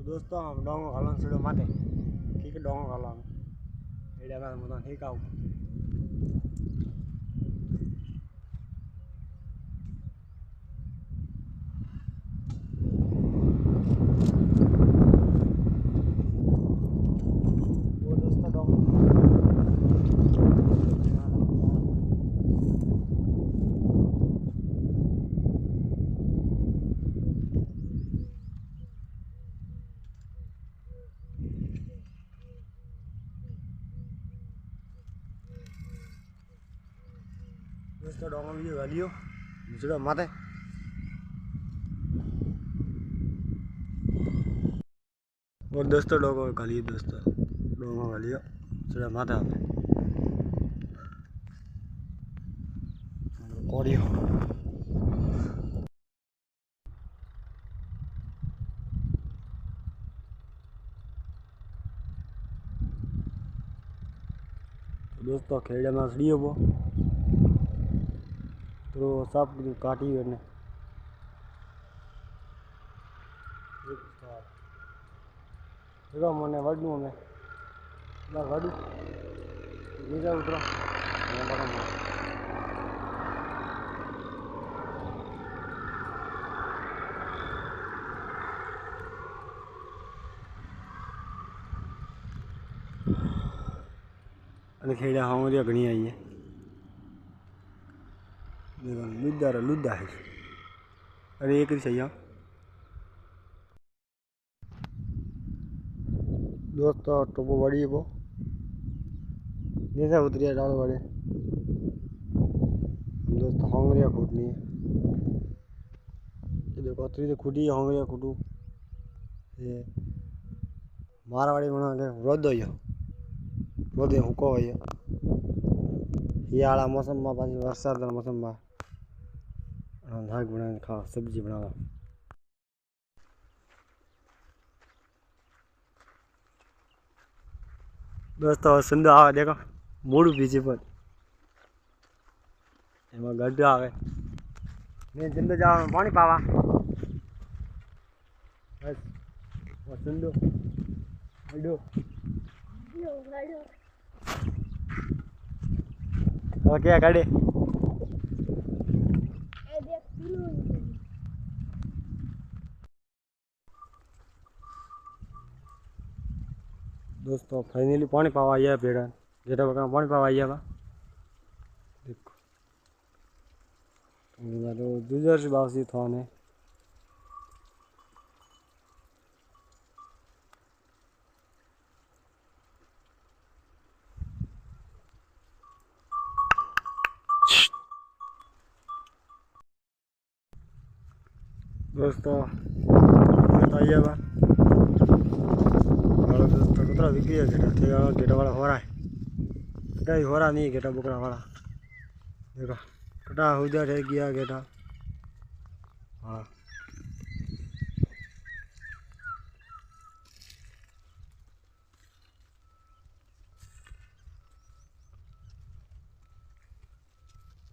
दोस्तों हम डोंगो खालन सीढ़ो माते ठीक है डोंगो खालन एडिया में मतलब ठीक आउ वो दोस्तों डोंगो दोस्तों डोंगो वीडियो वालियो सीढ़ो माते और दोस्तों डोंगो गालियो दोस्तों डोंगो गालियो सीढ़ो माते आपने कोडियो दोस्तों खेड़े में सड़ियो वो तो सब कुछ काटी करने देखो मैंने वडू में वडू नीचे उतरो खेड़ा हाँ घनी आई है लुद्दा लुद्दा है अरे एक ही चाहिए दोस्तों टोपो बड़ी है वो जैसा उतरिया डाल बड़े दोस्तों होंगरिया खूटनी है ये देखो अतरी तो खूटी है होंगरिया खूटू ये मारवाड़ी बना के रोदो हुको है हियाला मौसम में पाछी वरसाद मौसम में धाक बना खा सब्जी बनावा दोस्तों संदो आवे देखो मोड़ू पीछे पर एम गड्ढो आवे मैं संदो जावा पानी पावा बस वो संदो गड्ढो ओके गाड़ी दोस्तों फाइनली पानी पावा आया पेड़ा जेटा बका पानी पावा आया देखो तो दूसर से बासी थाने दोस्तों बताइए बा दोस्तों कितना बिक्री है गेटा गेटा वाला हो रहा है गेटा ही हो रहा नहीं गेटा बुकरा वाला देखो कटा हो जा गया गेटा हाँ